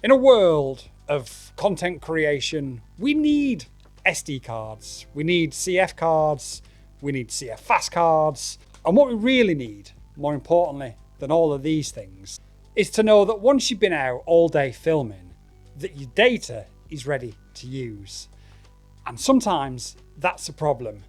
In a world of content creation, we need SD cards, we need CF cards, we need CF fast cards. And what we really need, more importantly than all of these things, is to know that once you've been out all day filming, that your data is ready to use. And sometimes that's a problem.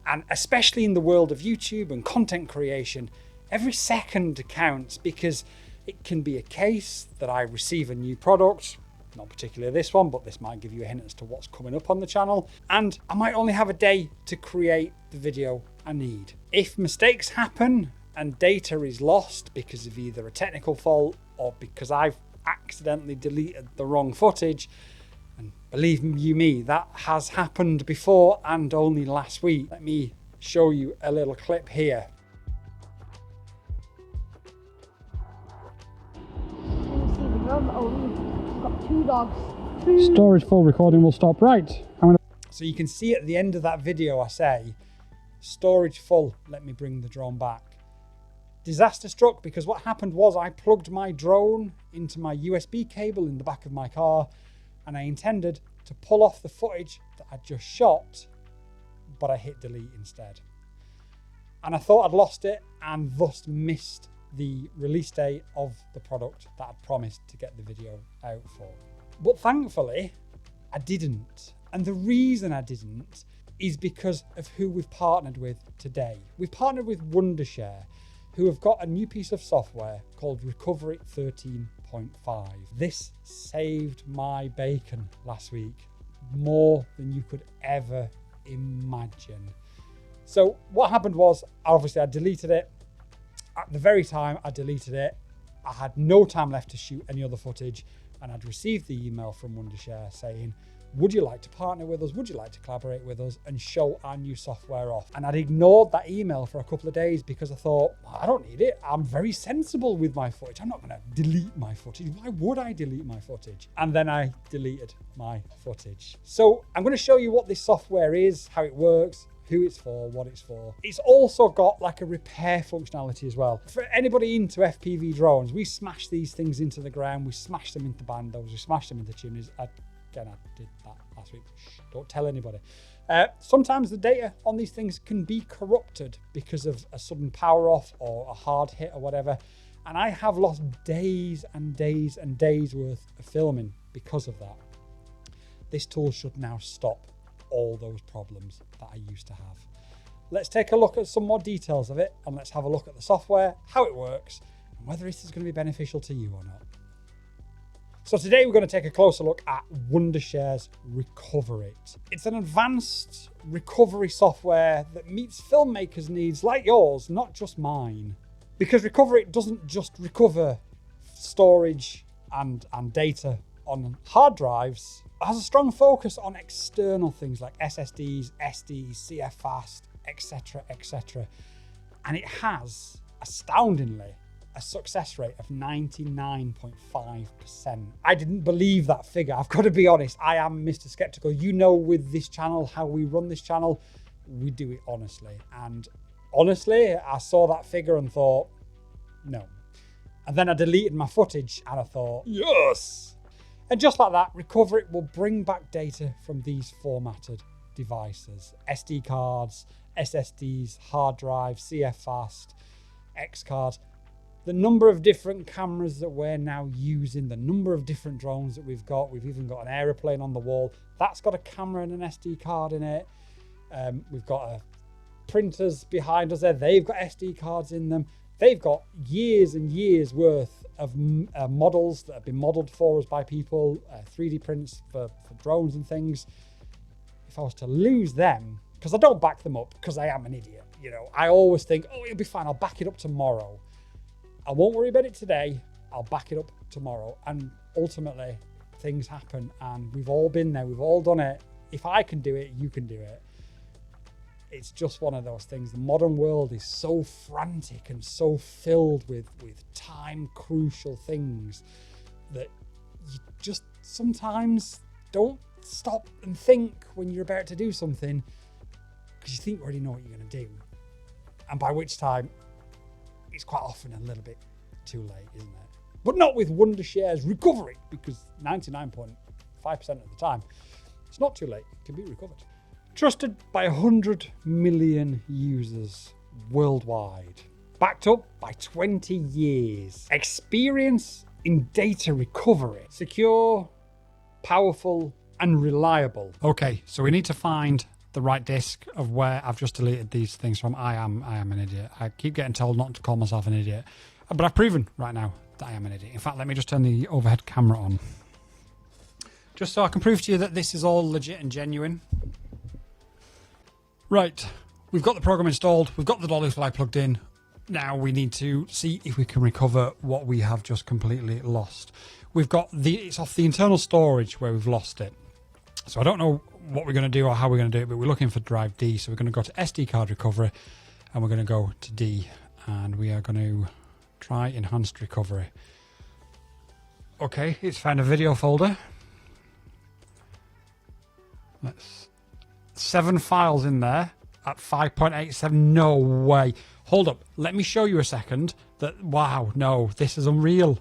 And especially in the world of YouTube and content creation, every second counts, because it can be a case that I receive a new product, not particularly this one, but this might give you a hint as to what's coming up on the channel, and I might only have a day to create the video I need. If mistakes happen and data is lost because of either a technical fault or because I've accidentally deleted the wrong footage, and believe you me, that has happened before and only last week. Let me show you a little clip here. We've got 2 dogs. Storage full, recording will stop. Right. So you can see at the end of that video I say, storage full, let me bring the drone back. Disaster struck because what happened was I plugged my drone into my USB cable in the back of my car, and I intended to pull off the footage that I just shot, but I hit delete instead. And I thought I'd lost it and thus missed the release date of the product that I'd promised to get the video out for. But thankfully, I didn't. And the reason I didn't is because of who we've partnered with today. We've partnered with Wondershare, who have got a new piece of software called Recoverit 13.5. This saved my bacon last week, more than you could ever imagine. So what happened was, obviously I deleted it. At the very time I deleted it, I had no time left to shoot any other footage, and I'd received the email from Wondershare saying, would you like to partner with us? Would you like to collaborate with us and show our new software off? And I'd ignored that email for a couple of days because I thought, I don't need it. I'm very sensible with my footage. I'm not going to delete my footage. Why would I delete my footage? And then I deleted my footage. So I'm going to show you what this software is, how it works, who it's for, what it's for. It's also got like a repair functionality as well. For anybody into FPV drones, we smash these things into the ground, we smash them into bandos, we smash them into chimneys. Again, I did that last week. Shh, don't tell anybody. Sometimes the data on these things can be corrupted because of a sudden power off or a hard hit or whatever. And I have lost days and days and days worth of filming because of that. This tool should now stop all those problems that I used to have. Let's take a look at some more details of it, and let's have a look at the software, how it works, and whether this is going to be beneficial to you or not. So today we're going to take a closer look at Wondershare's Recoverit. It's an advanced recovery software that meets filmmakers' needs like yours, not just mine. Because Recoverit doesn't just recover storage and data on hard drives, it has a strong focus on external things like SSDs, SDs, CF fast, etc, etc. And it has, astoundingly, a success rate of 99.5%. I didn't believe that figure. I've got to be honest, I am Mr. Skeptical. You know, with this channel, how we run this channel, we do it honestly. And honestly, I saw that figure and thought, no. And then I deleted my footage and I thought, yes. And just like that, Recoverit will bring back data from these formatted devices. SD cards, SSDs, hard drives, CF fast, X cards. The number of different cameras that we're now using, the number of different drones that we've even got an aeroplane on the wall. That's got a camera and an SD card in it. We've got printers behind us there. They've got SD cards in them. They've got years and years worth of models that have been modeled for us by people, 3D prints for drones and things. If I was to lose them, because I don't back them up because I am an idiot, you know, I always think, oh, it'll be fine. I'll back it up tomorrow. I won't worry about it today. I'll back it up tomorrow. And ultimately, things happen, and we've all been there. We've all done it. If I can do it, you can do it. It's just one of those things. The modern world is so frantic and so filled with time crucial things that you just sometimes don't stop and think when you're about to do something, because you think you already know what you're going to do. And by which time, it's quite often a little bit too late, isn't it? but not with Wondershare's Recoverit, because 99.5% of the time, it's not too late, it can be recovered. Trusted by 100 million users worldwide. Backed up by 20 years. Experience in data recovery. Secure, powerful, and reliable. Okay, so we need to find the right disk of where I've just deleted these things from. I am an idiot. I keep getting told not to call myself an idiot, but I've proven right now that I am an idiot. In fact, let me just turn the overhead camera on, just so I can prove to you that this is all legit and genuine. Right, we've got the program installed, we've got the Dollyfly plugged in. Now we need to see if we can recover what we have just completely lost. We've got it's off the internal storage where we've lost it. So I don't know what we're going to do or how we're going to do it, but we're looking for drive D. So we're going to go to SD card recovery and we're going to go to D, and we are going to try enhanced recovery. Okay, it's found a video folder. Let's 7 files in there at 5.87. No way. Hold up. Let me show you a second. Wow, no, this is unreal.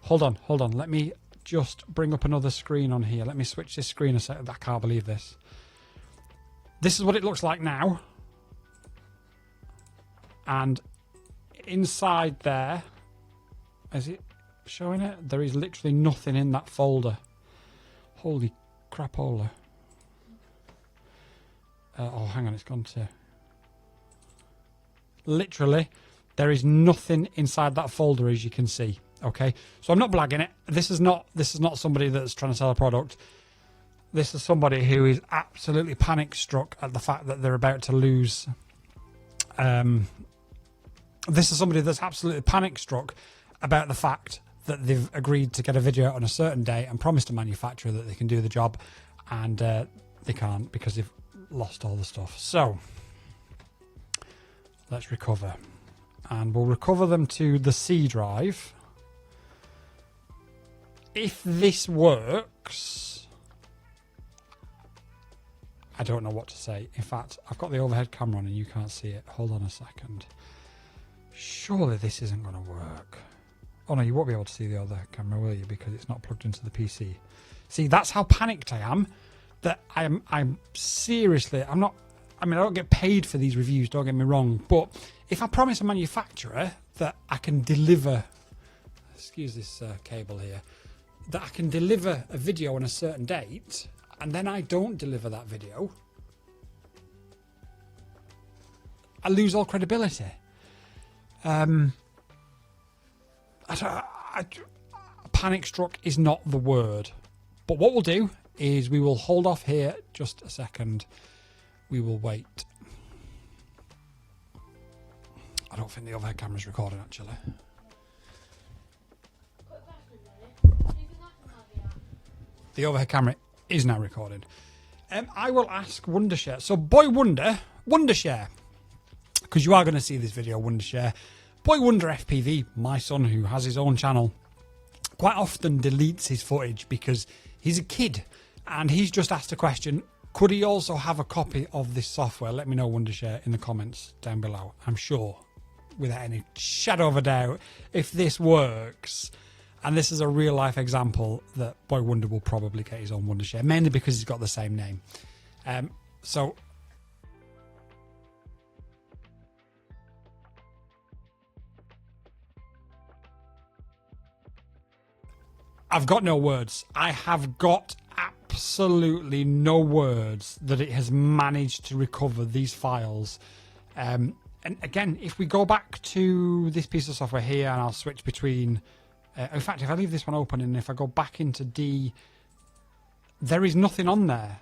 Hold on. Let me just bring up another screen on here. Let me switch this screen a second. I can't believe this. This is what it looks like now. And inside there, is it showing it? There is literally nothing in that folder. Holy crapola. Oh, hang on, it's gone to... Literally, there is nothing inside that folder, as you can see. Okay, so I'm not blagging it. This is not somebody that's trying to sell a product. This is somebody who is absolutely panic struck at the fact that they're about to lose. This is somebody that's absolutely panic struck about the fact that they've agreed to get a video out on a certain day and promised a manufacturer that they can do the job, and they can't because they've lost all the stuff. So let's recover, and we'll recover them to the C drive. If this works, I don't know what to say. In fact, I've got the overhead camera on and you can't see it. Hold on a second. Surely this isn't going to work. Oh no, you won't be able to see the overhead camera, will you? Because it's not plugged into the PC. See, that's how panicked I am. That I'm seriously, I'm not, I mean, I don't get paid for these reviews, don't get me wrong, but if I promise a manufacturer that I can deliver, excuse this cable here, that I can deliver a video on a certain date, and then I don't deliver that video, I lose all credibility. Panic struck is not the word, but what we'll do is we will hold off here just a second. We will wait. I don't think the overhead camera's recording actually. The overhead camera is now recording. I will ask Wondershare. So Boy Wondershare, because you are going to see this video, Wondershare. Boy Wonder FPV, my son who has his own channel, quite often deletes his footage because he's a kid and he's just asked a question. Could he also have a copy of this software? Let me know, Wondershare, in the comments down below. I'm sure, without any shadow of a doubt, if this works, and this is a real life example, that Boy Wonder will probably get his own Wondershare, mainly because he's got the same name. So I've got no words. I have got absolutely no words that it has managed to recover these files. And again, if we go back to this piece of software here, and I'll switch between... in fact, if I leave this one open and if I go back into D, there is nothing on there.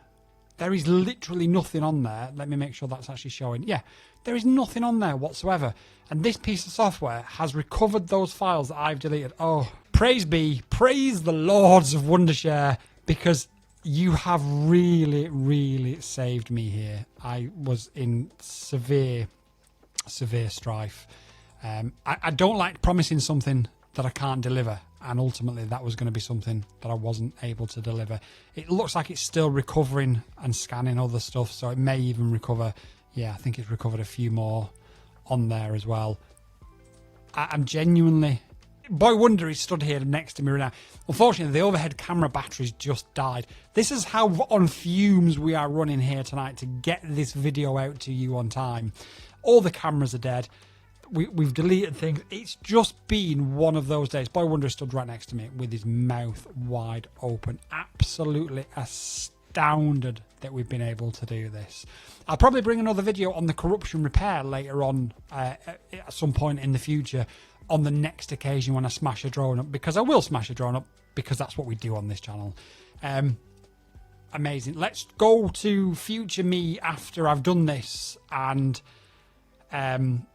There is literally nothing on there. Let me make sure that's actually showing. Yeah, there is nothing on there whatsoever. And this piece of software has recovered those files that I've deleted. Oh, praise the Lords of Wondershare, because you have really, really saved me here. I was in severe strife. I don't like promising something that I can't deliver, and ultimately that was going to be something that I wasn't able to deliver. It looks like it's still recovering and scanning other stuff, so it may even recover. Yeah, I think it's recovered a few more on there as well. I'm genuinely Boy wonder he's stood here next to me right now. Unfortunately, the overhead camera batteries just died. This is how on fumes we are running here tonight to get this video out to you on time. All the cameras are dead. We've deleted things. It's just been one of those days. Boy wonder stood right next to me with his mouth wide open. Absolutely astounded that we've been able to do this. I'll probably bring another video on the corruption repair later on at some point in the future, on the next occasion when I smash a drone up, because I will smash a drone up, because that's what we do on this channel. Amazing. Let's go to future me after I've done this, and I'm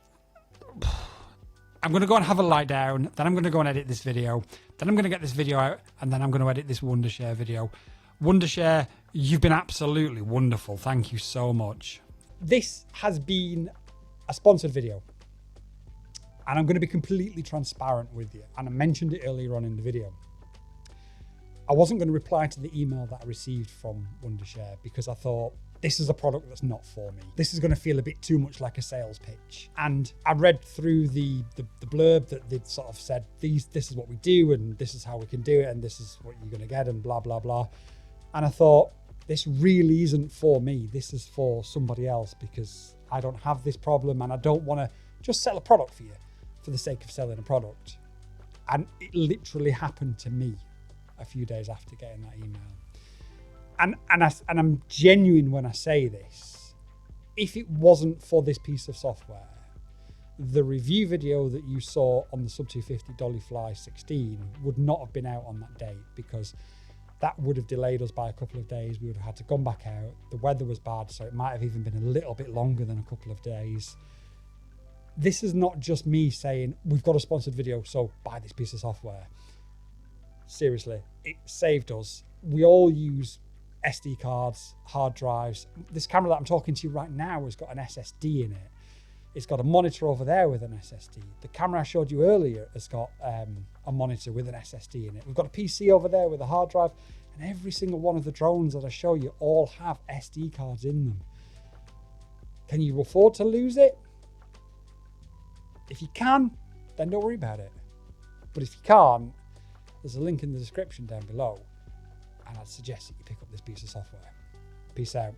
going to go and have a lie down, then I'm going to go and edit this video, then I'm going to get this video out, and then I'm going to edit this Wondershare video. Wondershare, you've been absolutely wonderful. Thank you so much. This has been a sponsored video, and I'm going to be completely transparent with you, and I mentioned it earlier on in the video. I wasn't going to reply to the email that I received from Wondershare because I thought, this is a product that's not for me. This is going to feel a bit too much like a sales pitch. And I read through the blurb that they'd sort of said, this is what we do, and this is how we can do it, and this is what you're going to get, and blah, blah, blah. And I thought, this really isn't for me. This is for somebody else, because I don't have this problem, and I don't want to just sell a product for you for the sake of selling a product. And it literally happened to me a few days after getting that email. And I'm genuine when I say this. If it wasn't for this piece of software, the review video that you saw on the Sub250 Dollyfly16 would not have been out on that date, because that would have delayed us by a couple of days. We would have had to come back out. The weather was bad, so it might have even been a little bit longer than a couple of days. This is not just me saying, we've got a sponsored video, so buy this piece of software. Seriously, it saved us. We all use SD cards, hard drives. This camera that I'm talking to you right now has got an SSD in it. It's got a monitor over there with an SSD. The camera I showed you earlier has got a monitor with an SSD in it. We've got a PC over there with a hard drive, and every single one of the drones that I show you all have SD cards in them. Can you afford to lose it? If you can, then don't worry about it. But if you can't, there's a link in the description down below, and I'd suggest that you pick up this piece of software. Peace out.